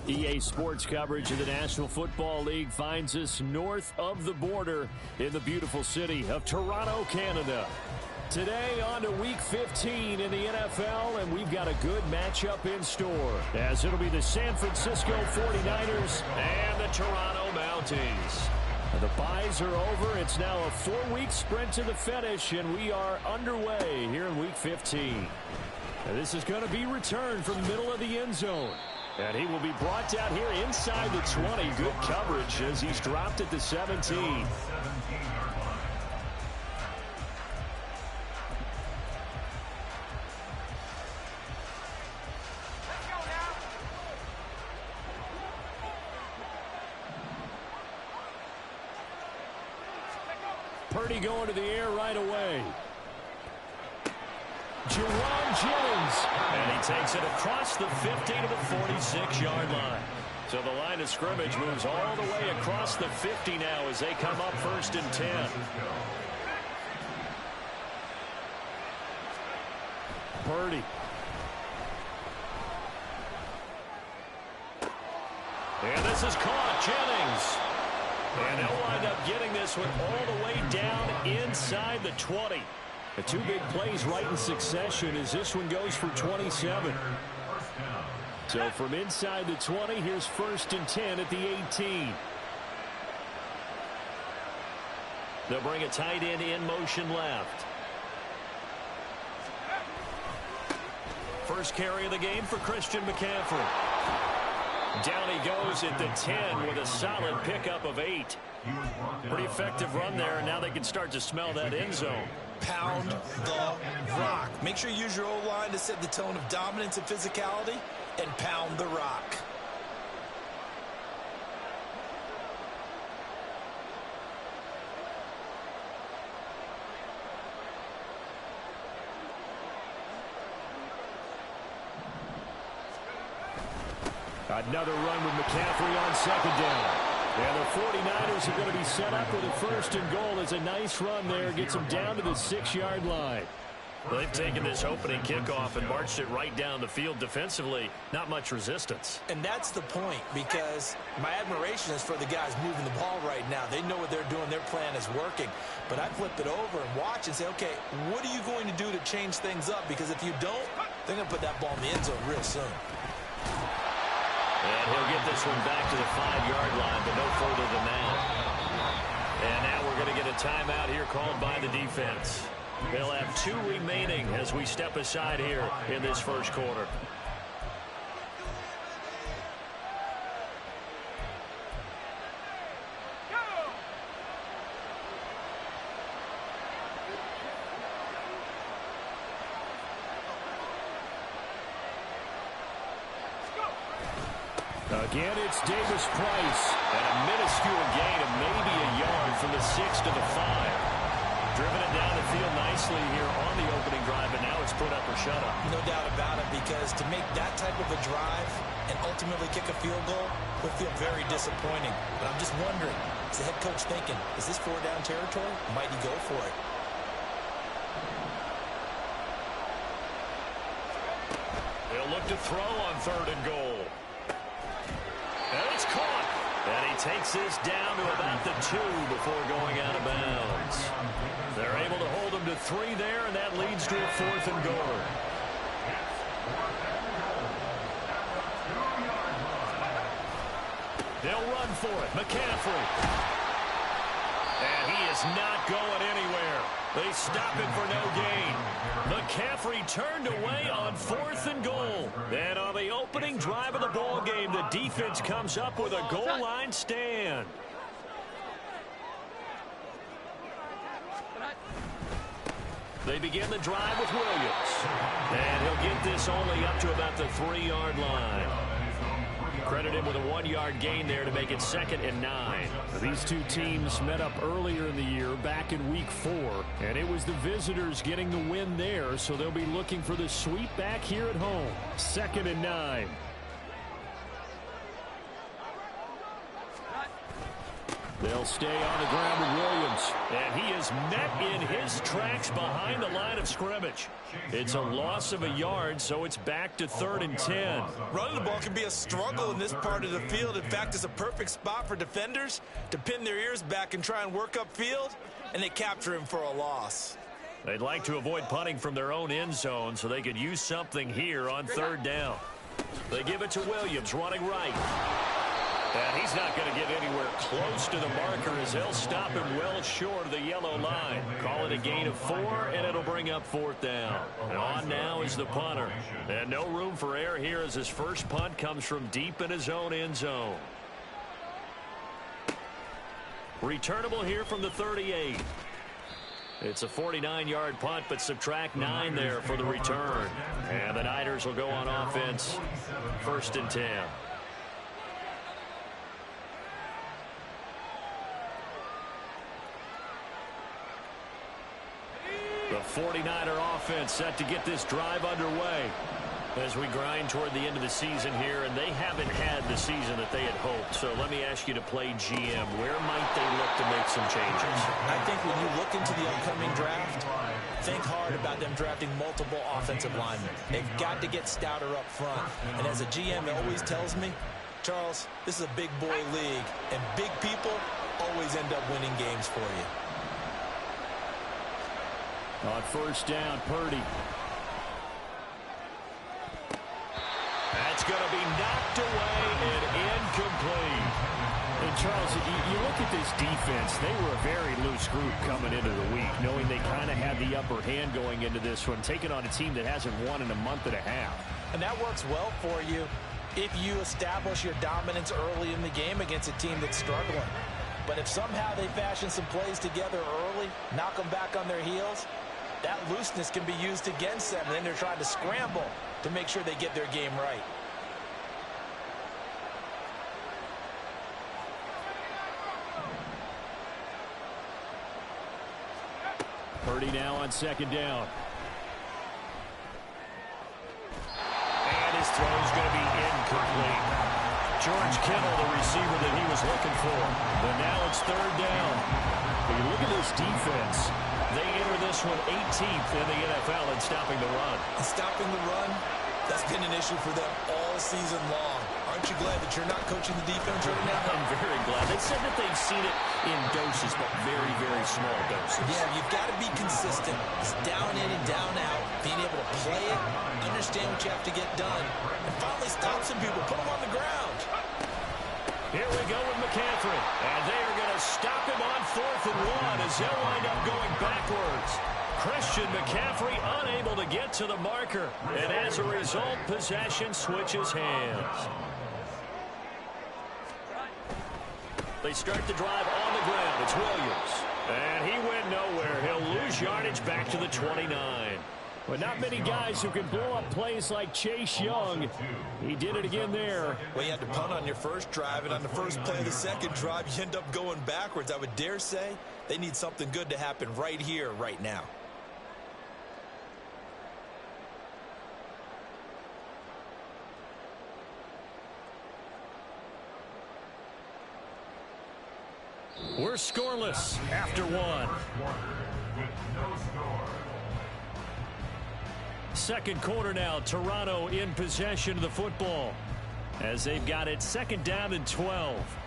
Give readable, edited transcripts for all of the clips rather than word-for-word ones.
EA Sports coverage of the National Football League finds us north of the border in the beautiful city of Toronto, Canada. Today on to Week 15 in the NFL, and we've got a good matchup in store, as it'll be the San Francisco 49ers and the Toronto Mounties. The byes are over. It's now a 4-week sprint to the finish, and we are underway here in Week 15. And this is going to be returned from the middle of the end zone. And he will be brought down here inside the 20. Good coverage as he's dropped at the 17. Purdy going to the air right away. Jerron Jennings. And he takes it across the 50 to the 46-yard line. So the line of scrimmage moves all the way across the 50 now as they come up 1st and 10. Purdy. And this is caught. Jennings. And he'll wind up getting this one all the way down inside the 20. The two big plays right in succession as this one goes for 27. So from inside the 20, here's 1st and 10 at the 18. They'll bring a tight end in motion left. First carry of the game for Christian McCaffrey. Down he goes at the 10 with a solid pickup of 8. Pretty effective run there, and now they can start to smell that end zone. Pound the rock. Make sure you use your O-line to set the tone of dominance and physicality, and pound the rock. Another run with McCaffrey on 2nd down. And the 49ers are going to be set up with a 1st and goal. As a nice run there, gets them down to the 6-yard line. Well, they've taken this opening kickoff and marched it right down the field defensively. Not much resistance. And that's the point, because my admiration is for the guys moving the ball right now. They know what they're doing. Their plan is working. But I flip it over and watch and say, okay, what are you going to do to change things up? Because if you don't, they're going to put that ball in the end zone real soon. And he'll get this one back to the 5-yard line, but no further than that. And now we're going to get a timeout here called by the defense. They'll have 2 remaining as we step aside here in this first quarter. Again, it's Davis Price. And a minuscule gain of maybe a yard from the 6 to the 5. Driven it down the field nicely here on the opening drive, and now it's put up or shut up. No doubt about it, because to make that type of a drive and ultimately kick a field goal would feel very disappointing. But I'm just wondering, is the head coach thinking, is this 4-down territory? Might he go for it? They'll look to throw on 3rd and goal. And it's caught. And he takes this down to about the 2 before going out of bounds. They're able to hold him to 3 there, and that leads to a 4th and goal. They'll run for it. McCaffrey. And he is not going anywhere. They stop him for no gain. McCaffrey turned away on 4th and goal. And on the opening drive of the ball game, the defense comes up with a goal line stand. They begin the drive with Williams. And he'll get this only up to about the 3-yard line. Credit him with a 1-yard gain there to make it 2nd and 9. These two teams met up earlier in the year, back in Week 4, and it was the visitors getting the win there, so they'll be looking for the sweep back here at home. 2nd and 9. They'll stay on the ground with Williams. And he is met in his tracks behind the line of scrimmage. It's a loss of a yard, so it's back to 3rd and 10. Running the ball can be a struggle in this part of the field. In fact, it's a perfect spot for defenders to pin their ears back and try and work upfield, and they capture him for a loss. They'd like to avoid punting from their own end zone so they could use something here on 3rd down. They give it to Williams, running right. And he's not going to get anywhere close to the marker as they'll stop him well short of the yellow line. Call it a gain of 4, and it'll bring up 4th down. And on now is the punter. And no room for error here as his first punt comes from deep in his own end zone. Returnable here from the 38. It's a 49-yard punt, but subtract 9 there for the return. And the Niners will go on offense, 1st and 10. The 49er offense set to get this drive underway as we grind toward the end of the season here, and they haven't had the season that they had hoped. So let me ask you to play GM. Where might they look to make some changes? I think when you look into the upcoming draft, think hard about them drafting multiple offensive linemen. They've got to get stouter up front. And as a GM always tells me, Charles, this is a big boy league, and big people always end up winning games for you. On 1st down, Purdy. That's going to be knocked away and incomplete. And Charles, you look at this defense, they were a very loose group coming into the week, knowing they kind of had the upper hand going into this one, taking on a team that hasn't won in a month and a half. And that works well for you if you establish your dominance early in the game against a team that's struggling. But if somehow they fashion some plays together early, knock them back on their heels, that looseness can be used against them. And then they're trying to scramble to make sure they get their game right. Purdy now on 2nd down. And his throw is going to be incomplete. George Kittle, the receiver that he was looking for. But now it's 3rd down. When you look at this defense, they enter this one 18th in the NFL in stopping the run. And stopping the run, that's been an issue for them all season long. Aren't you glad that you're not coaching the defense right now? I'm very glad. They said that they've seen it in doses, but very, very small doses. Yeah, you've got to be consistent. It's down in and down out. Being able to play it, understand what you have to get done, and finally stop some people, put them on the ground. Here we go with McCaffrey. And they are going to stop him on 4th and 1 as they'll wind up going backwards. Christian McCaffrey unable to get to the marker. And as a result, possession switches hands. They start the drive on the ground. It's Williams. And he went nowhere. He'll lose yardage back to the 29. But not many guys who can blow up plays like Chase Young. He did it again there. Well, you had to punt on your first drive, and on the first play of the second drive, you end up going backwards. I would dare say they need something good to happen right here, right now. We're scoreless after 1. Second quarter now, Toronto in possession of the football as they've got it 2nd down and 12.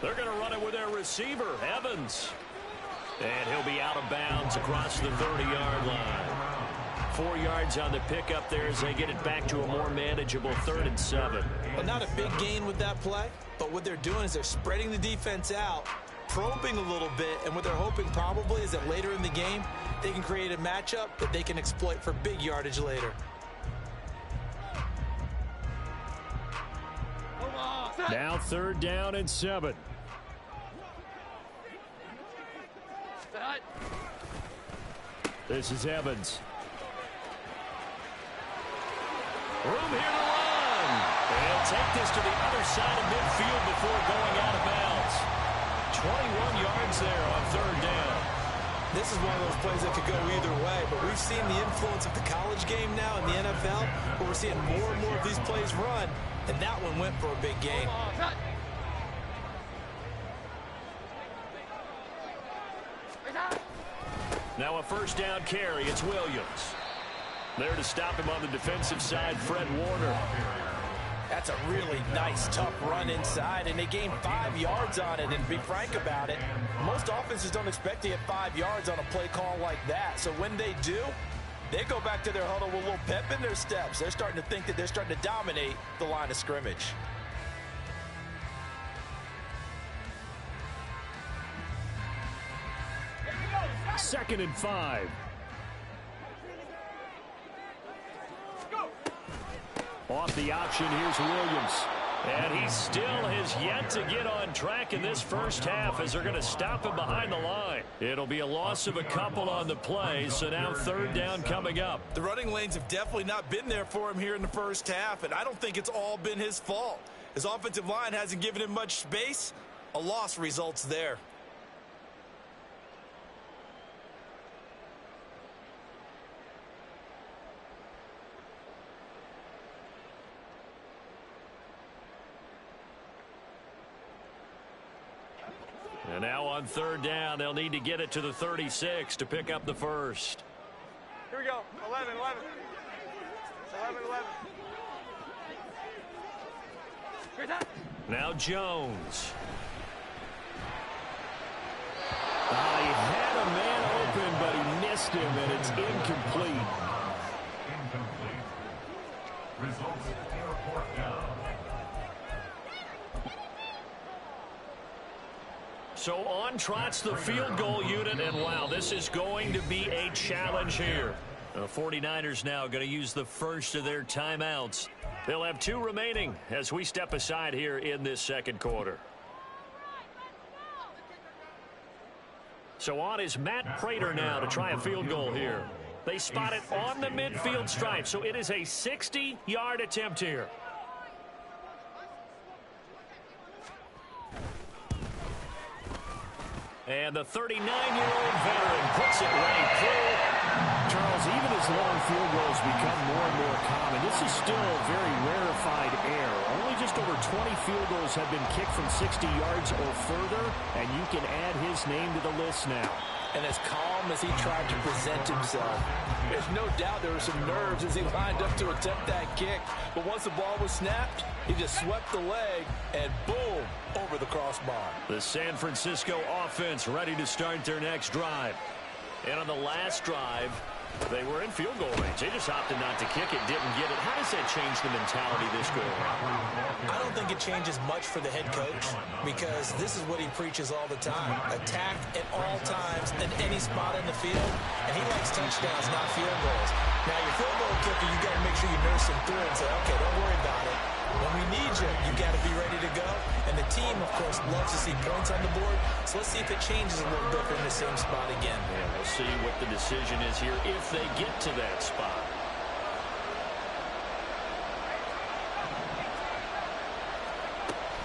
They're going to run it with their receiver, Evans. And he'll be out of bounds across the 30-yard line. 4 yards on the pickup there as they get it back to a more manageable 3rd and 7. Well, not a big gain with that play, but what they're doing is they're spreading the defense out, probing a little bit, and what they're hoping probably is that later in the game, they can create a matchup that they can exploit for big yardage later. Now 3rd down and 7. This is Evans. Room here to run. They'll take this to the other side of midfield before going out of bounds. 21 yards there on 3rd down. This is one of those plays that could go either way, but we've seen the influence of the college game now in the NFL, where we're seeing more and more of these plays run, and that one went for a big gain. Now a first down carry. It's Williams. There to stop him on the defensive side, Fred Warner. That's a really nice, tough run inside, and they gained 5 yards on it. And to be frank about it, most offenses don't expect to get 5 yards on a play call like that. So when they do, they go back to their huddle with a little pep in their steps. They're starting to think that they're starting to dominate the line of scrimmage. Second and 5. Off the option, here's Williams. And he still has yet to get on track in this first half as they're going to stop him behind the line. It'll be a loss of a couple on the play, so now third down coming up. The running lanes have definitely not been there for him here in the first half, and I don't think it's all been his fault. His offensive line hasn't given him much space. A loss results there. And now on third down, they'll need to get it to the 36 to pick up the first. Here we go. 11. 11. Now Jones. He had a man open, but he missed him, and it's incomplete. Results in a fourth down. So on trots the field goal unit, and wow, this is going to be a challenge here. The 49ers now going to use the first of their timeouts. They'll have 2 remaining as we step aside here in this second quarter. So on is Matt Prater now to try a field goal here. They spot it on the midfield stripe, so it is a 60-yard attempt here. And the 39-year-old veteran puts it right through. Charles, even as long field goals become more and more common, this is still a very rarefied air. Only just over 20 field goals have been kicked from 60 yards or further, and you can add his name to the list now. And as calm as he tried to present himself, there's no doubt there were some nerves as he lined up to attempt that kick. But once the ball was snapped, he just swept the leg and boom, over the crossbar. The San Francisco offense ready to start their next drive. And on the last drive, they were in field goal range. They just opted not to kick it, didn't get it. How does that change the mentality this go around? I don't think it changes much for the head coach because this is what he preaches all the time. Attack at all times in any spot in the field, and he likes touchdowns, not field goals. Now, your field goal kicker, you got to make sure you nurse him through and say, okay, don't worry about it. When we need you, you got to be ready to go. And the team, of course, loves to see points on the board. So let's see if it changes a little bit from the same spot again. Yeah, we'll see what the decision is here if they get to that spot.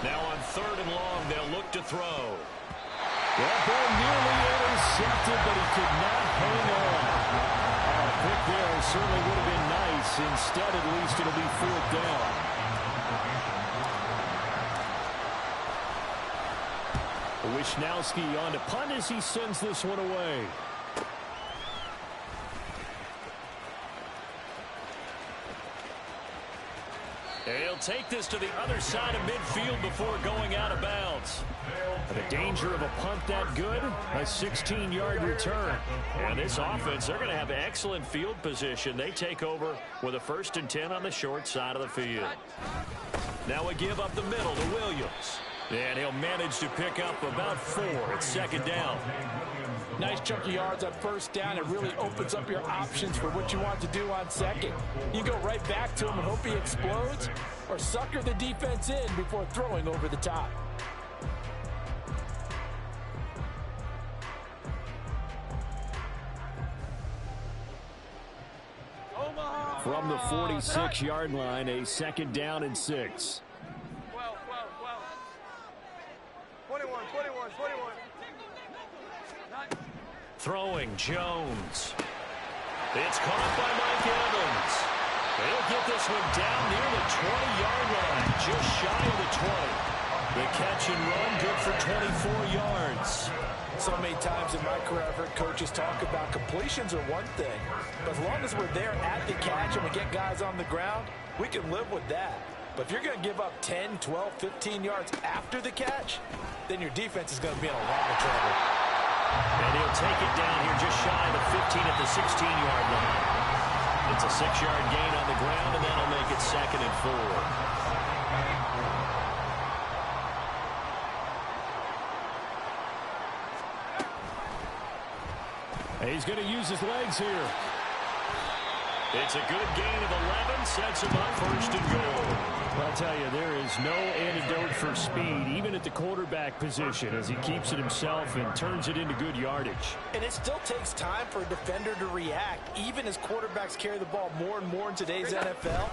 Now on third and long, they'll look to throw. That ball nearly intercepted, but he could not hang on. A pick there certainly would have been nice. Instead, at least, it'll be fourth down. Wishnowski on to punt as he sends this one away. He'll take this to the other side of midfield before going out of bounds. The danger of a punt that good, a 16-yard return. And this offense, they're going to have excellent field position. They take over with a 1st and 10 on the short side of the field. Now a give up the middle to Williams. And he'll manage to pick up about 4 at second down. Nice chunk of yards on first down. It really opens up your options for what you want to do on second. You go right back to him and hope he explodes, or sucker the defense in before throwing over the top. From the 46-yard line, a 2nd down and 6. 21. Throwing Jones. It's caught by Mike Evans. They'll get this one down near the 20-yard line, just shy of the 20. The catch and run, good for 24 yards. So many times in my career, I've heard coaches talk about completions are one thing, but as long as we're there at the catch and we get guys on the ground, we can live with that. But if you're going to give up 10, 12, 15 yards after the catch, then your defense is going to be in a lot of trouble. And he'll take it down here just shy of the 15 at the 16-yard line. It's a 6-yard gain on the ground, and that'll make it 2nd and 4. He's going to use his legs here. It's a good gain of 11, sets him up 1st and goal. I'll tell you, there is no antidote for speed, even at the quarterback position, as he keeps it himself and turns it into good yardage. And it still takes time for a defender to react, even as quarterbacks carry the ball more and more in today's NFL.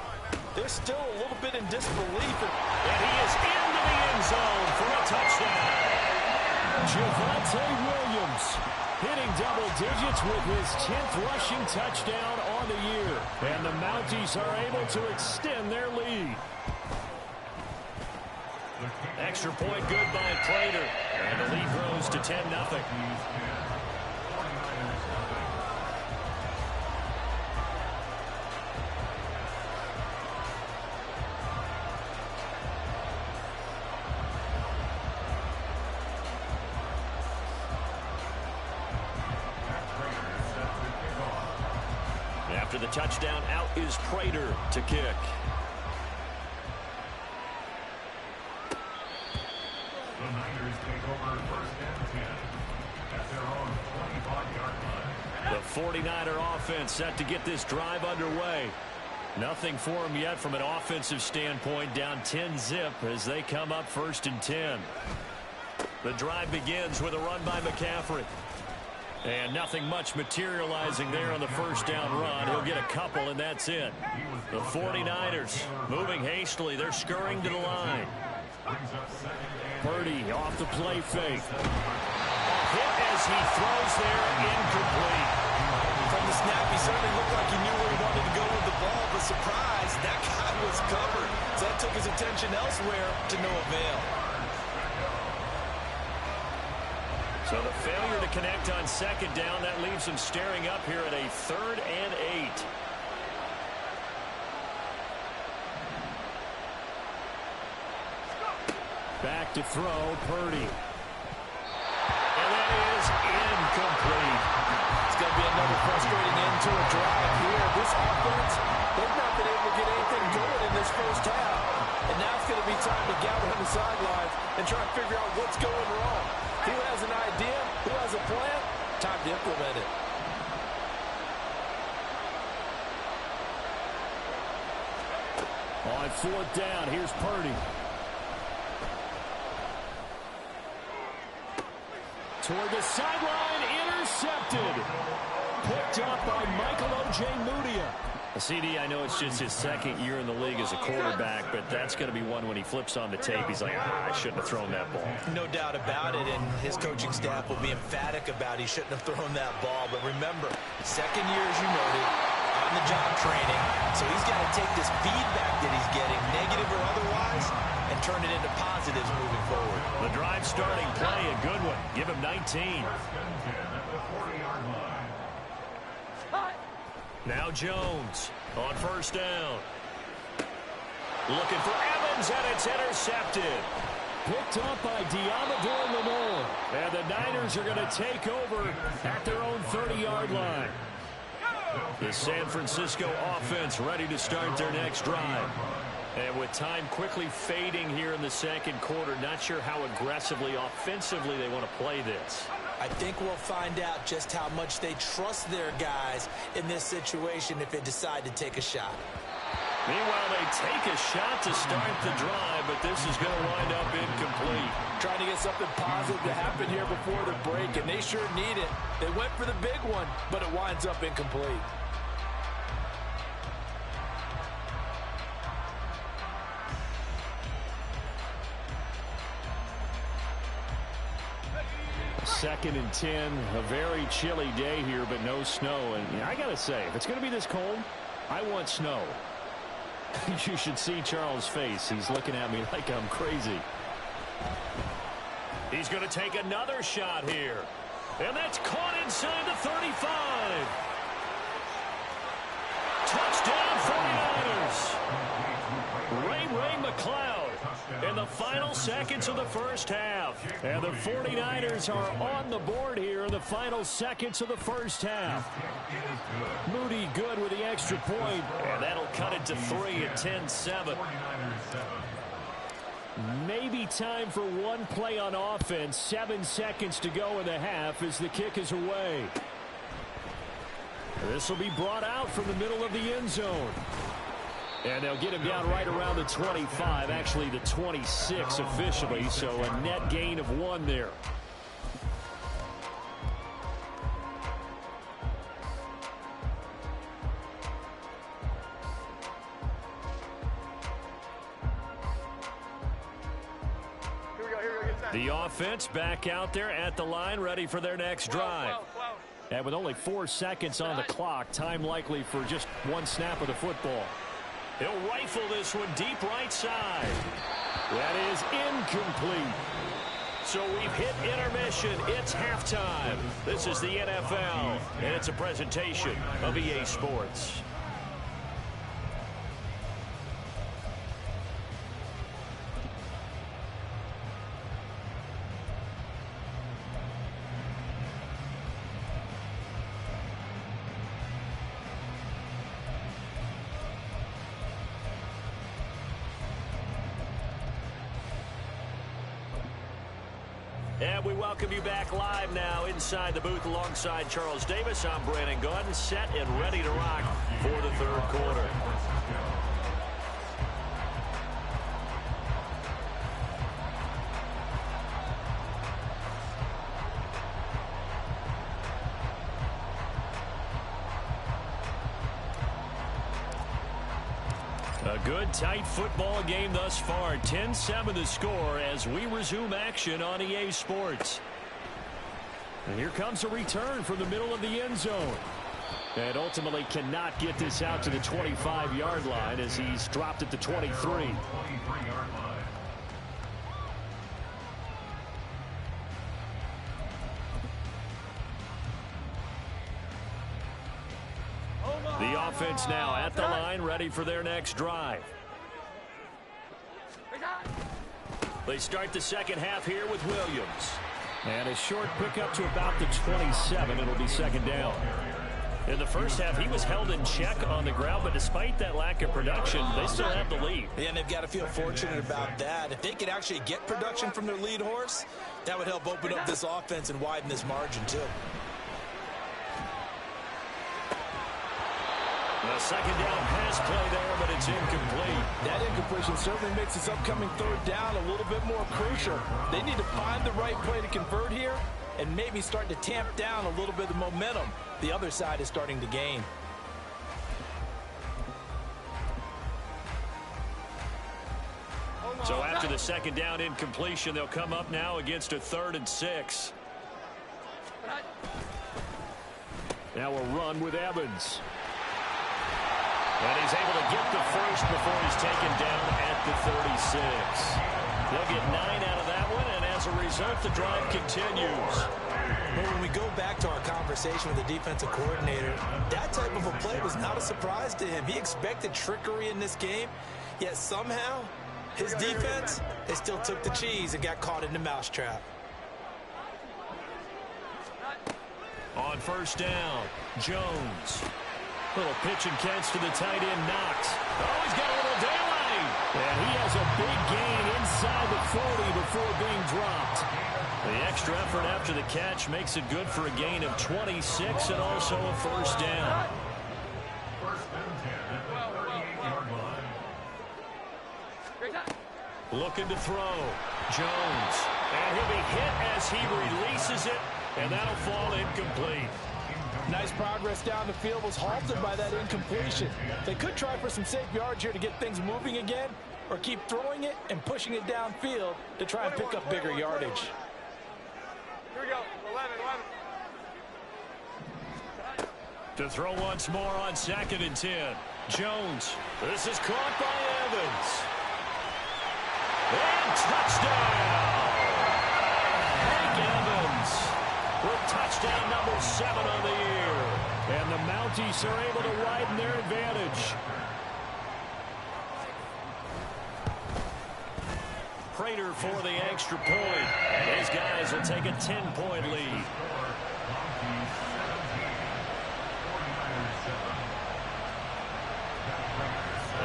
They're still a little bit in disbelief. And he is into the end zone for a touchdown. Javonte Williams hitting double digits with his 10th rushing touchdown on the year. And the Mounties are able to extend their lead. Extra point good by Prater. And the lead grows to 10-0. After the touchdown, out is Prater to kick. The Niners take over 1st and 10 at their own 25-yard line. The 49er offense set to get this drive underway. Nothing for them yet from an offensive standpoint, down 10-zip as they come up 1st and 10. The drive begins with a run by McCaffrey. And nothing much materializing there on the 1st down run. He'll get a couple, and that's it. The 49ers moving hastily. They're scurrying to the line. Purdy off the play fake. Hit as he throws there, incomplete. From the snap, he certainly looked like he knew where he wanted to go with the ball, but surprise, that guy was covered. So that took his attention elsewhere to no avail. So the failure to connect on 2nd down, that leaves him staring up here at a 3rd and 8. Back to throw, Purdy. And that is incomplete. It's going to be another frustrating end to a drive here. This offense, they've not been able to get anything going in this 1st half. And now it's going to be time to gather on the sidelines and try and figure out what's going wrong. Who has an idea? Who has a plan? Time to implement it. On 4th down, here's Purdy. Toward the sideline, intercepted. Picked up by Michael Ojemudia. CD, I know it's just his 2nd year in the league as a quarterback, but that's going to be one when he flips on the tape. He's like, I shouldn't have thrown that ball. No doubt about it, and his coaching staff will be emphatic about he shouldn't have thrown that ball. But remember, 2nd year, as you noted, on-the-job training. So he's got to take this feedback that he's getting, negative or otherwise, and turn it into positives moving forward. The drive starting play, a good one. Give him 19. Now Jones on 1st down. Looking for Evans, and it's intercepted. Picked up by Diamador Lenore. And the Niners are going to take over at their own 30-yard line. The San Francisco offense ready to start their next drive. And with time quickly fading here in the 2nd quarter, not sure how aggressively, offensively they want to play this. I think we'll find out just how much they trust their guys in this situation if they decide to take a shot. Meanwhile, they take a shot to start the drive, but this is going to wind up incomplete. Trying to get something positive to happen here before the break, and they sure need it. They went for the big one, but it winds up incomplete. 2nd and 10. A very chilly day here, but no snow. And I got to say, if it's going to be this cold, I want snow. You should see Charles' face. He's looking at me like I'm crazy. He's going to take another shot here. And that's caught inside the 35. Touchdown 49ers. Ray McCloud in the final seconds of the first half. And the 49ers are on the board here in the final seconds of the first half. Moody good with the extra point. And that'll cut it to 3 at 10-7. Maybe time for one play on offense. 7 seconds to go in the half as the kick is away. This will be brought out from the middle of the end zone. And they'll get him down right around the 25, actually the 26 officially, so a net gain of 1 there. The offense back out there at the line, ready for their next drive. And with only 4 seconds on the clock, time likely for just 1 snap of the football. He'll rifle this one deep right side. That is incomplete. So we've hit intermission. It's halftime. This is the NFL, and it's a presentation of EA Sports. And we welcome you back live now inside the booth alongside Charles Davis. I'm Brandon Gunn, set and ready to rock for the 3rd quarter. A good, tight football game thus far. 10-7 the score as we resume action on EA Sports. And here comes a return from the middle of the end zone. And ultimately cannot get this out to the 25-yard line as he's dropped at the 23. The offense now at the line, ready for their next drive. They start the second half here with Williams. And a short pickup to about the 27. It'll be 2nd down. In the first half, he was held in check on the ground, but despite that lack of production, they still have the lead. Yeah, and they've got to feel fortunate about that. If they could actually get production from their lead horse, that would help open up this offense and widen this margin, too. A 2nd down pass play there, but it's incomplete. That incompletion certainly makes this upcoming 3rd down a little bit more crucial. They need to find the right play to convert here and maybe start to tamp down a little bit of momentum the other side is starting to gain. So after the 2nd down incompletion, they'll come up now against a 3rd and 6. Now a run with Evans. And he's able to get the first before he's taken down at the 36. They'll get 9 out of that one, and as a result, the drive continues. But when we go back to our conversation with the defensive coordinator, that type of a play was not a surprise to him. He expected trickery in this game, yet somehow his defense, they still took the cheese and got caught in the mousetrap. On 1st down, Jones. Little pitch and catch to the tight end, Knox. Oh, he's got a little daylight. And he has a big gain inside the 40 before being dropped. The extra effort after the catch makes it good for a gain of 26 and also a 1st down. Looking to throw. Jones. And he'll be hit as he releases it, and that'll fall incomplete. Nice progress down the field, was halted by that incompletion. They could try for some safe yards here to get things moving again, or keep throwing it and pushing it downfield to try and pick up bigger yardage. Here we go. To throw once more on 2nd and 10. Jones. This is caught by Evans. And touchdown! Mike Evans with touchdown number 7 on the year. And the Mounties are able to widen their advantage. Prater for the extra point. And his guys will take a 10-point lead.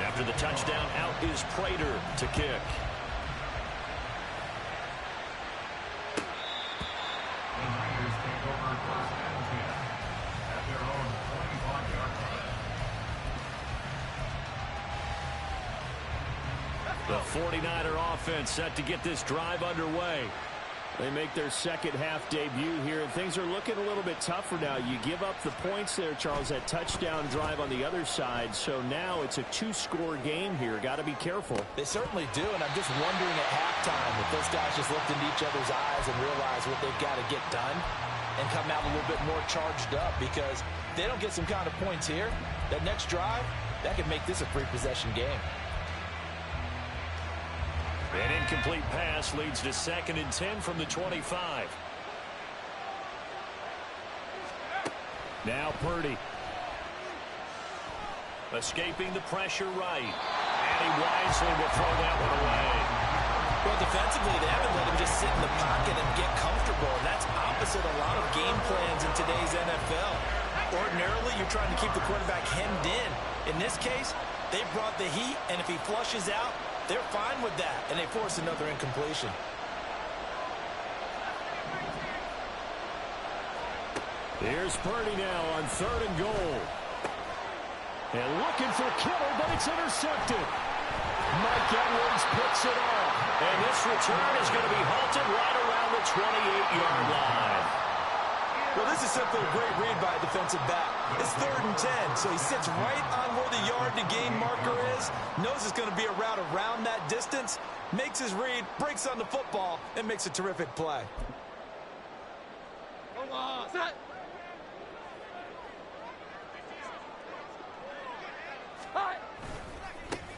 After the touchdown, out is Prater to kick. The Niners take over 1st and 10 at their own 25-yard line. The 49er offense set to get this drive underway. They make their second half debut here, and things are looking a little bit tougher now. You give up the points there, Charles, that touchdown drive on the other side. So now it's a 2-score game here. Got to be careful. They certainly do, and I'm just wondering at halftime if those guys just looked into each other's eyes and realize what they've got to get done and come out a little bit more charged up, because if they don't get some kind of points here, that next drive, that could make this a 3-possession game. An incomplete pass leads to 2nd and 10 from the 25. Now Purdy. Escaping the pressure right. And he wisely will throw that one away. Well, defensively, they haven't let him just sit in the pocket and get comfortable, and that's opposite a lot of game plans in today's NFL. Ordinarily, you're trying to keep the quarterback hemmed in. In this case, they brought the heat, and if he flushes out, they're fine with that, and they force another incompletion. Here's Purdy now on 3rd and goal. And looking for Kittle, but it's intercepted. Mike Edwards picks it off. And this return is going to be halted right around the 28-yard line. Well, this is simply a great read by a defensive back. It's 3rd and 10, so he sits right on where the yard-to-gain marker is, knows it's going to be a route around that distance, makes his read, breaks on the football, and makes a terrific play. Set.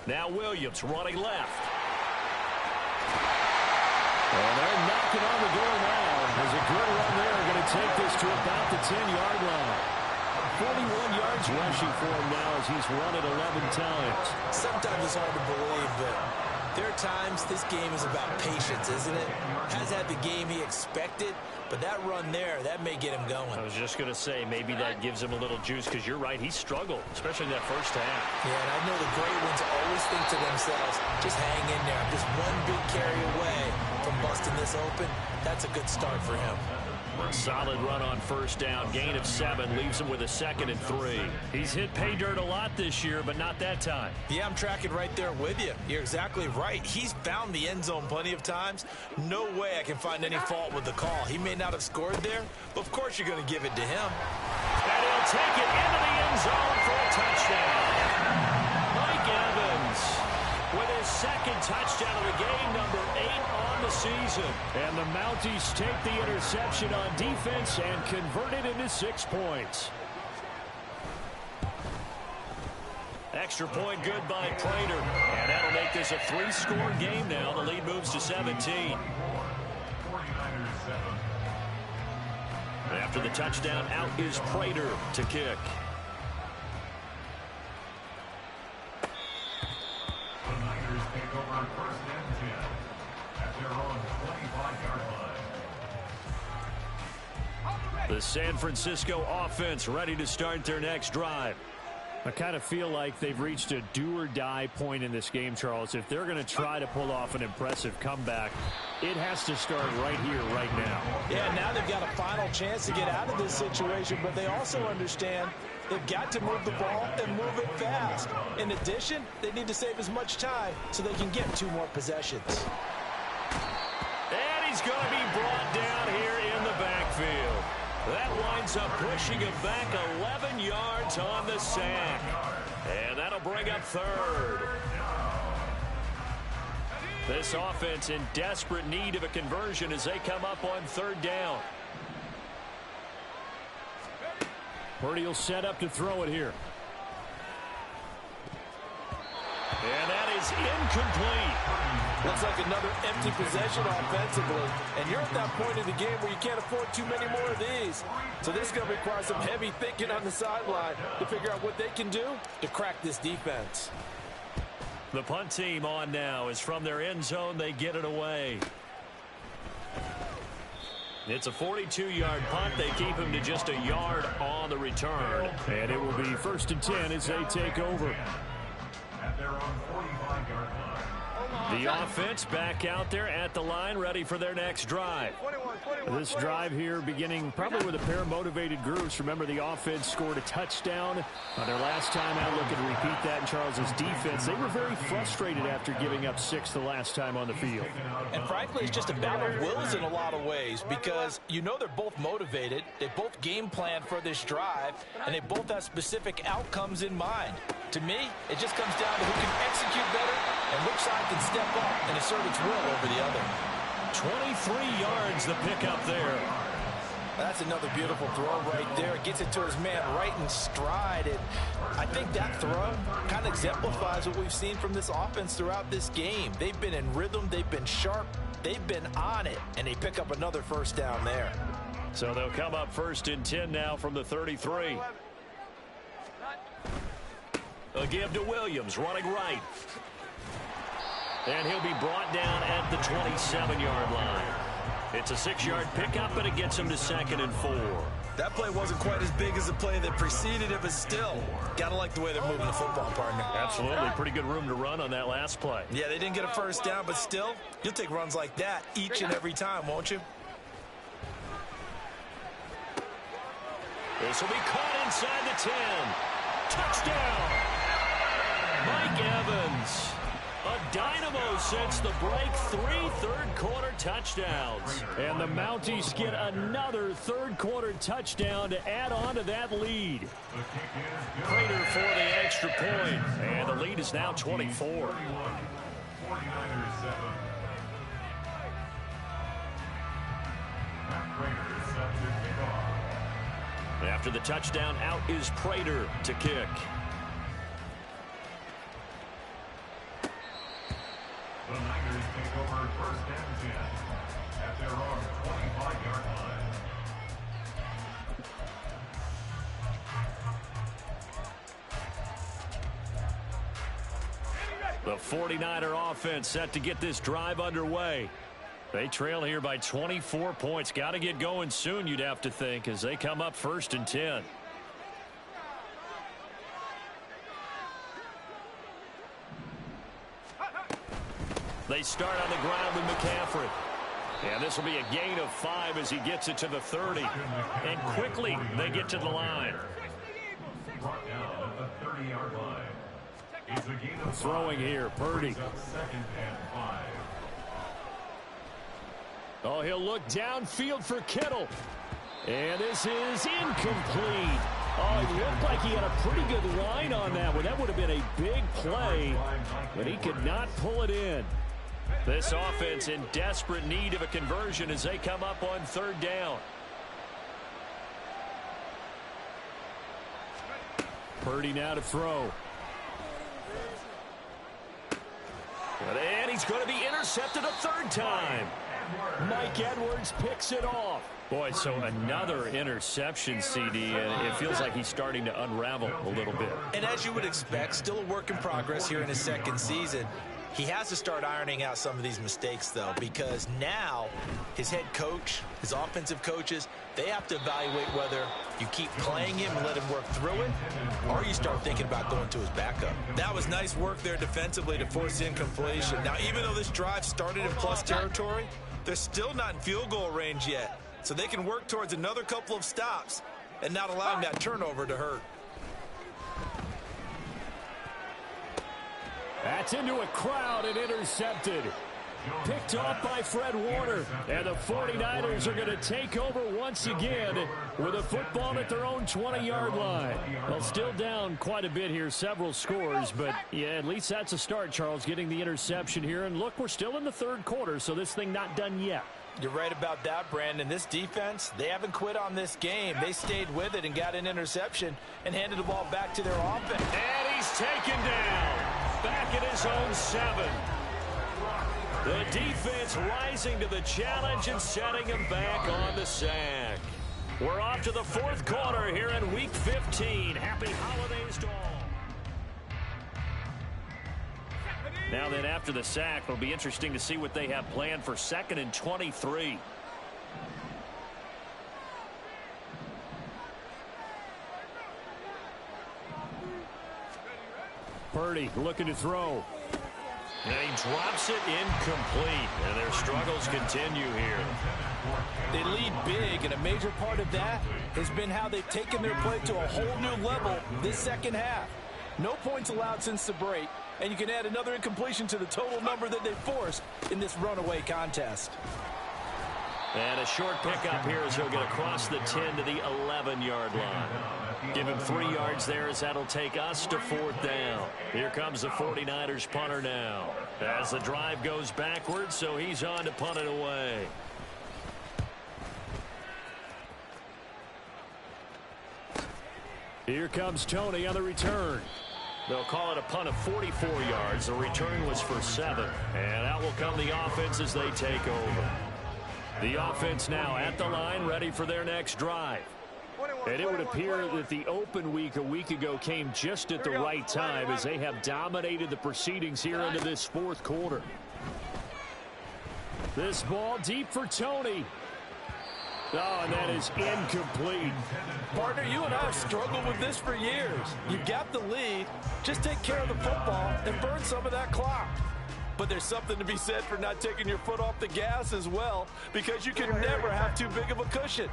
Now Williams running left. And they're knocking on the door now. There's a good run there. Going to take this to about the 10-yard line. 41 yards rushing for him now as he's run it 11 times. Sometimes it's hard to believe, but there are times this game is about patience, isn't it? Has had the game he expected, but that run there, that may get him going. I was just going to say, maybe that gives him a little juice, because you're right, he struggled, especially in that first half. Yeah, and I know the great ones always think to themselves, just hang in there. I'm just one big carry away from busting this open. That's a good start for him. Solid run on 1st down. Gain of 7 leaves him with a 2nd and 3. He's hit pay dirt a lot this year, but not that time. Yeah, I'm tracking right there with you. You're exactly right. He's found the end zone plenty of times. No way I can find any fault with the call. He may not have scored there, but of course you're going to give it to him. And he'll take it into the end zone for a touchdown. Mike Evans with his 2nd touchdown of the game, number 8 on the season. And the Mounties take the interception on defense and convert it into 6 points. Extra point good by Prater. And that'll make this a 3-score game now. The lead moves to 17. 49ers 7. After the touchdown, out is Prater to kick. The Niners take over 1st and 10 at their own 25-yard line. The San Francisco offense ready to start their next drive. I kind of feel like they've reached a do-or-die point in this game, Charles. If they're going to try to pull off an impressive comeback, it has to start right here, right now. Yeah, now they've got a final chance to get out of this situation, but they also understand they've got to move the ball and move it fast. In addition, they need to save as much time so they can get 2 more possessions. And he's going to be brought down here in the backfield. That winds up pushing him back 11 yards on the sack. And that'll bring up 3rd. This offense in desperate need of a conversion as they come up on 3rd down. Purdy will set up to throw it here. And that is incomplete. Looks like another empty possession offensively. And you're at that point in the game where you can't afford too many more of these. So this is going to require some heavy thinking on the sideline to figure out what they can do to crack this defense. The punt team on now is from their end zone. They get it away. It's a 42-yard punt. They keep him to just a yard on the return. And it will be 1st and 10 as they take over. At their own 45-yard line. The offense back out there at the line, ready for their next drive. This drive here beginning probably with a pair of motivated groups. Remember, the offense scored a touchdown on their last time out. Looking to repeat that in Charles's defense. They were very frustrated after giving up 6 the last time on the field. And frankly, it's just a battle of wills in a lot of ways because you know they're both motivated. They both game plan for this drive, and they both have specific outcomes in mind. To me, it just comes down to who can execute better and which side can step up and assert its will over the other. 23 yards the pickup there. That's another beautiful throw right there. Gets it to his man right in stride. And I think that throw kind of exemplifies what we've seen from this offense throughout this game. They've been in rhythm. They've been sharp. They've been on it. And they pick up another first down there. So they'll come up 1st and 10 now from the 33. A give to Williams, running right. And he'll be brought down at the 27-yard line. It's a 6-yard pickup, but it gets him to 2nd and 4. That play wasn't quite as big as the play that preceded it, but still, gotta like the way they're moving the football, partner. Absolutely. Pretty good room to run on that last play. Yeah, they didn't get a first down, but still, you'll take runs like that each and every time, won't you? This will be caught inside the 10. Touchdown! Mike Evans. A dynamo since the break. 3 third-quarter touchdowns. And the Mounties get another third-quarter touchdown to add on to that lead. Prater for the extra point. And the lead is now 24. 49ers 7. Matt Prater is set to kick off. After the touchdown, out is Prater to kick. The Niners take over 1st and 10 at their own 25-yard line. The 49er offense set to get this drive underway. They trail here by 24 points. Got to get going soon, you'd have to think, as they come up 1st and 10. They start on the ground with McCaffrey. And this will be a gain of 5 as he gets it to the 30. And quickly they get to the line. Brought down at the 30-yard line. It's a gain of 5. Throwing here, Purdy. 2nd and 5. Oh, he'll look downfield for Kittle. And this is incomplete. Oh, it looked like he had a pretty good line on that one. That would have been a big play, but he could not pull it in. This offense in desperate need of a conversion as they come up on 3rd down. Purdy now to throw. And he's going to be intercepted a 3rd time. Mike Edwards picks it off. Boy, so another interception, CD, and it feels like he's starting to unravel a little bit. And as you would expect, still a work in progress here in his 2nd season. He has to start ironing out some of these mistakes, though, because now his head coach, his offensive coaches, they have to evaluate whether you keep playing him and let him work through it, or you start thinking about going to his backup. That was nice work there defensively to force the incompletion. Now, even though this drive started in plus territory, they're still not in field goal range yet, so they can work towards another couple of stops and not allowing that turnover to hurt. That's into a crowd and intercepted. Picked off by Fred Warner. And the 49ers are going to take over once again with a football at their own 20-yard line. Well, still down quite a bit here, several scores. But, yeah, at least that's a start, Charles, getting the interception here. And, look, we're still in the 3rd quarter, so this thing not done yet. You're right about that, Brandon. This defense, they haven't quit on this game. They stayed with it and got an interception and handed the ball back to their offense. And he's taken down. Back at his own 7. The defense rising to the challenge and setting him back on the sack. We're off to the 4th quarter here in Week 15. Happy holidays to all. Now then, after the sack, it'll be interesting to see what they have planned for 2nd and 23. Purdy looking to throw. And he drops it incomplete. And their struggles continue here. They lead big, and a major part of that has been how they've taken their play to a whole new level this second half. No points allowed since the break, and you can add another incompletion to the total number that they forced in this runaway contest. And a short pickup here as he'll get across the 10 to the 11-yard line. Give him 3 yards there as that'll take us to 4th down. Here comes the 49ers punter now. As the drive goes backwards, so he's on to punt it away. Here comes Tony on the return. They'll call it a punt of 44 yards. The return was for 7. And out will come the offense as they take over. The offense now at the line, ready for their next drive. And it would appear that the open week a week ago came just at the right time as they have dominated the proceedings here into this 4th quarter. This ball deep for Tony. Oh, and that is incomplete. Partner, you and I have struggled with this for years. You've got the lead. Just take care of the football and burn some of that clock. But there's something to be said for not taking your foot off the gas as well, because you can never have too big of a cushion.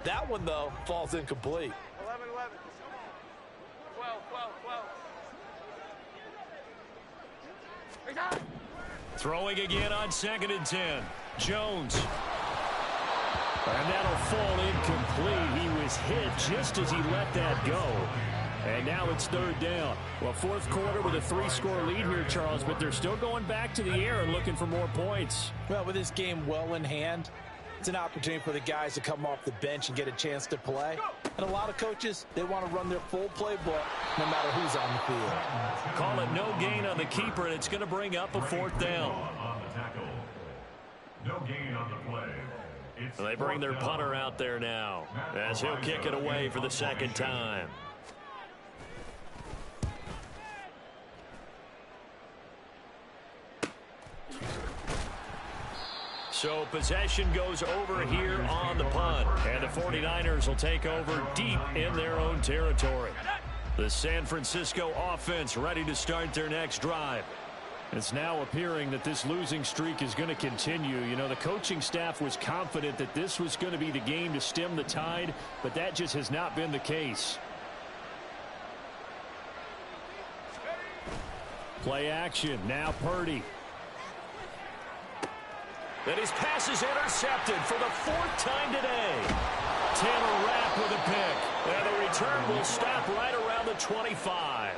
That one, though, falls incomplete. 11, 11. 12, 12, 12. Throwing again on 2nd and 10. Jones. And that'll fall incomplete. He was hit just as he let that go. And now it's 3rd down. Well, 4th quarter with a 3-score lead here, Charles, but they're still going back to the air and looking for more points. Well, with this game well in hand, it's an opportunity for the guys to come off the bench and get a chance to play. And a lot of coaches, they want to run their full playbook no matter who's on the field. Call it no gain on the keeper, and it's going to bring up a 4th down. On the tackle. No gain on the play. They bring their punter out there now as he'll kick it away for the 2nd time. So possession goes over here on the punt, and the 49ers will take over deep in their own territory. The San Francisco offense ready to start their next drive. It's now appearing that this losing streak is going to continue. You know, the coaching staff was confident that this was going to be the game to stem the tide, but that just has not been the case. Play action. Now Purdy. And his pass is intercepted for the 4th time today. Taylor Rapp with a pick. And the return will stop right around the 25.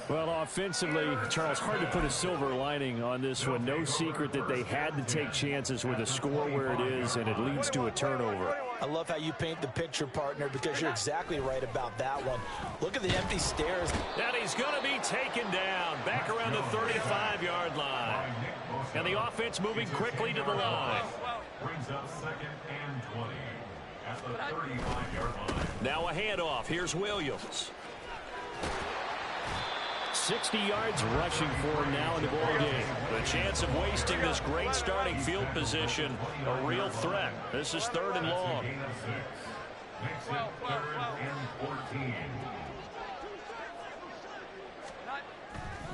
Well, offensively, Charles, hard to put a silver lining on this one. No secret that they had to take chances with a score where it is, and it leads to a turnover. I love how you paint the picture, partner, because you're exactly right about that one. Look at the empty stairs. And he's going to be taken down back around the 35-yard line. And the offense moving quickly to the line. Brings up 2nd and 20 at the 35-yard line. Now a handoff. Here's Williams. 60 yards rushing for him now in the ball game. The chance of wasting this great starting field position, a real threat. This is 3rd and long. Makes it 3rd and 14.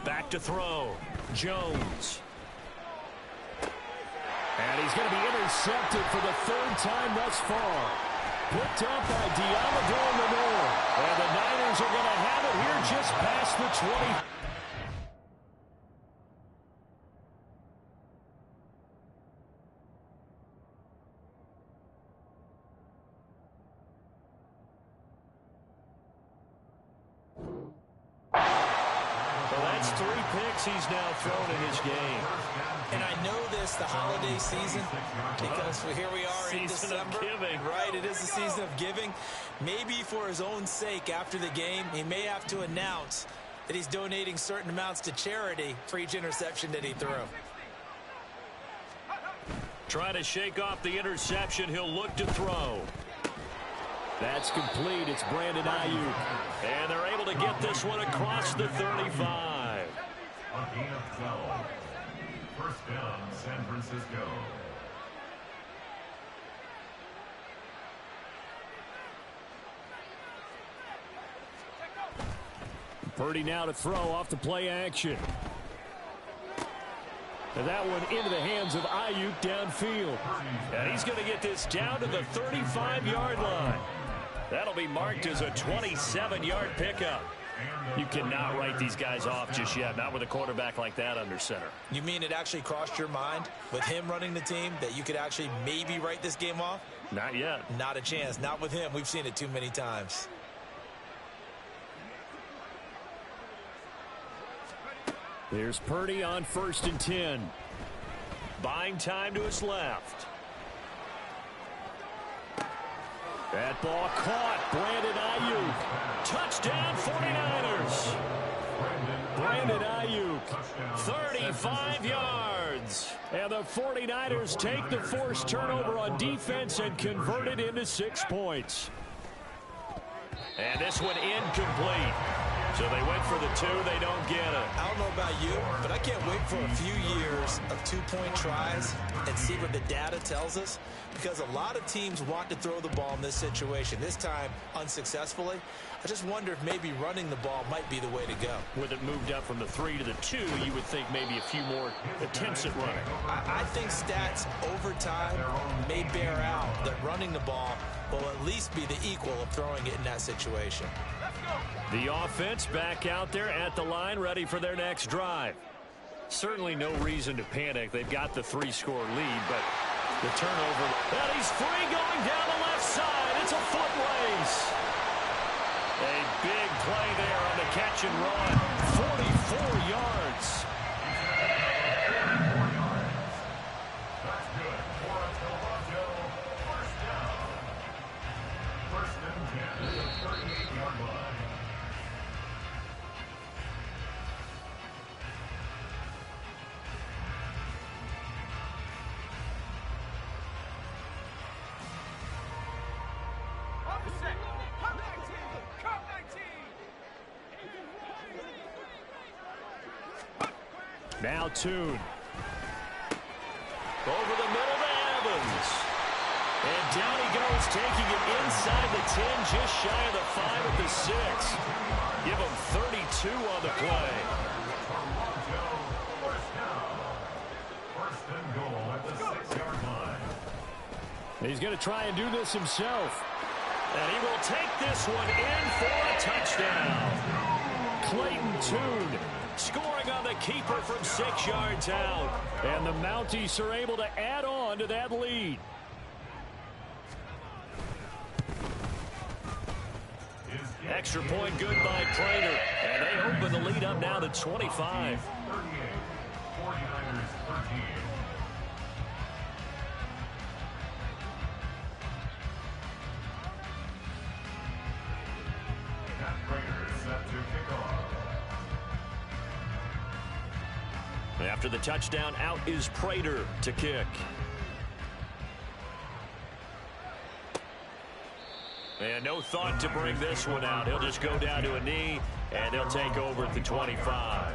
Back to throw. Jones. And he's going to be intercepted for the 3rd time thus far. Picked up by Diamador Lenore. And the Niners are going to have it here just past the 20. That's 3 picks he's now thrown in this game. And I know this, the holiday season, because here we are in December. Season of giving. Right, it is the season of giving. Maybe for his own sake after the game, he may have to announce that he's donating certain amounts to charity for each interception that he threw. Trying to shake off the interception. He'll look to throw. That's complete. It's Brandon Ayuk. And they're able to get this one across the 35. A gain of 12. First down, San Francisco. Purdy now to throw off the play action. And that one into the hands of Ayuk downfield. And he's going to get this down to the 35-yard line. That'll be marked as a 27-yard pickup. You cannot write these guys off just yet, not with a quarterback like that under center. You mean it actually crossed your mind with him running the team that you could actually maybe write this game off? Not yet. Not a chance. Not with him. We've seen it too many times. Here's Purdy on 1st and 10. Buying time to his left. That ball caught. Brandon Ayuk. Touchdown 49ers. Brandon Ayuk. 35 yards. And the 49ers take the forced turnover on defense and convert it into 6 points. And this one incomplete. So they went for the 2. They don't get it. I don't know about you, but I can't wait for a few years of 2-point tries and see what the data tells us, because a lot of teams want to throw the ball in this situation. This time, unsuccessfully. I just wonder if maybe running the ball might be the way to go. With it moved up from the 3 to the 2, you would think maybe a few more attempts at running. I think stats over time may bear out that running the ball will at least be the equal of throwing it in that situation. The offense back out there at the line, ready for their next drive. Certainly no reason to panic. They've got the 3-score lead, but the turnover. And he's free going down the left side. It's a foot race. A big play there on the catch and run. 44 yards. That's good for a Toronto first down. First and 10 at the 38-yard line. Now Tune. Over the middle to Evans. And down he goes, taking it inside the 10, just shy of the 5 at the 6. Give him 32 on the play. First and goal at the 6-yard line. He's going to try and do this himself. And he will take this one in for a touchdown. Clayton Tune scoring on the keeper from 6 yards out. And the Mounties are able to add on to that lead. Extra point good by Prater. And they open the lead up now to 25. 38. 49ers 13. Matt Prater is set to kick off. After the touchdown, out is Prater to kick. And no thought to bring this one out. He'll just go down to a knee, and they'll take over at the 25.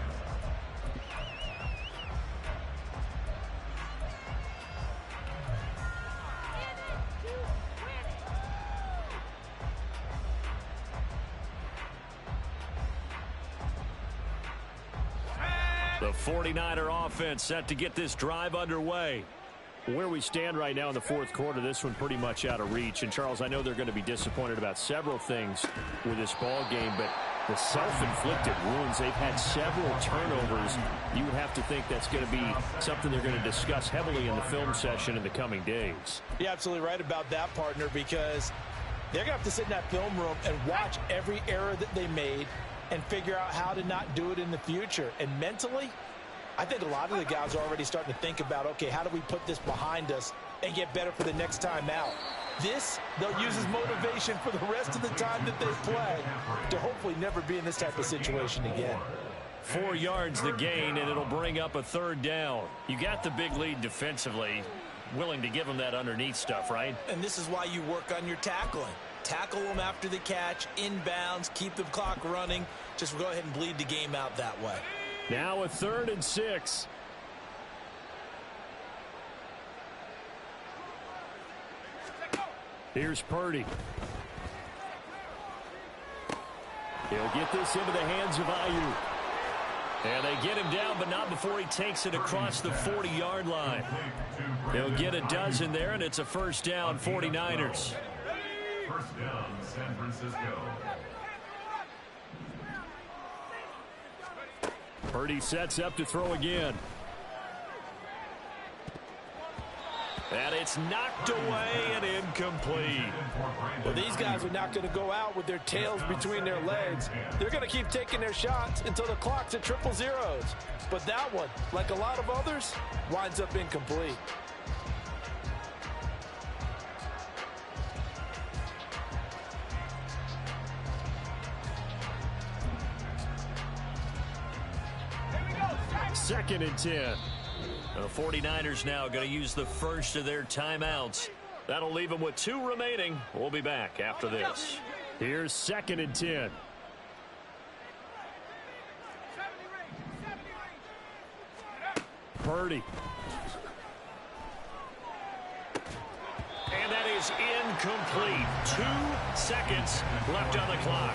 The 49er offense set to get this drive underway. Where we stand right now in the fourth quarter, this one pretty much out of reach. And, Charles, I know they're going to be disappointed about several things with this ball game, but the self-inflicted wounds, they've had several turnovers. You would have to think that's going to be something they're going to discuss heavily in the film session in the coming days. You're absolutely right about that, partner, because they're going to have to sit in that film room and watch every error that they made and figure out how to not do it in the future. And mentally, I think a lot of the guys are already starting to think about, okay, how do we put this behind us and get better for the next time out? This, they'll use as motivation for the rest of the time that they play to hopefully never be in this type of situation again. 4 yards the gain, and it'll bring up a third down. You got the big lead defensively. Willing to give them that underneath stuff, right? And this is why you work on your tackling. Tackle them after the catch, inbounds, keep the clock running. Just go ahead and bleed the game out that way. Now a 3rd and 6. Here's Purdy. He'll get this into the hands of Ayuk. And they get him down, but not before he takes it across the 40-yard line. He'll get a dozen there, and it's a first down, 49ers. First down, San Francisco. Purdy sets up to throw again. And it's knocked away and incomplete. Well, these guys are not going to go out with their tails between their legs. They're going to keep taking their shots until the clock's at 000. But that one, like a lot of others, winds up incomplete. Second and 10. The 49ers now going to use the first of their timeouts. That'll leave them with 2 remaining. We'll be back after this. Here's 2nd and 10. Purdy. And that is incomplete. 2 seconds left on the clock.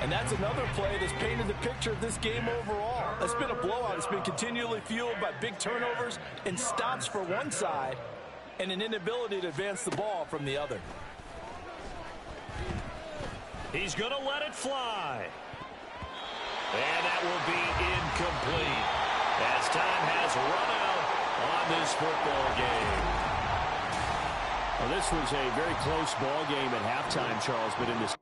And that's another play that's painted the picture of this game overall. It's been a blowout. It's been continually fueled by big turnovers and stops for one side and an inability to advance the ball from the other. He's going to let it fly. And that will be incomplete as time has run out on this football game. Well, this was a very close ball game at halftime, Charles, but in this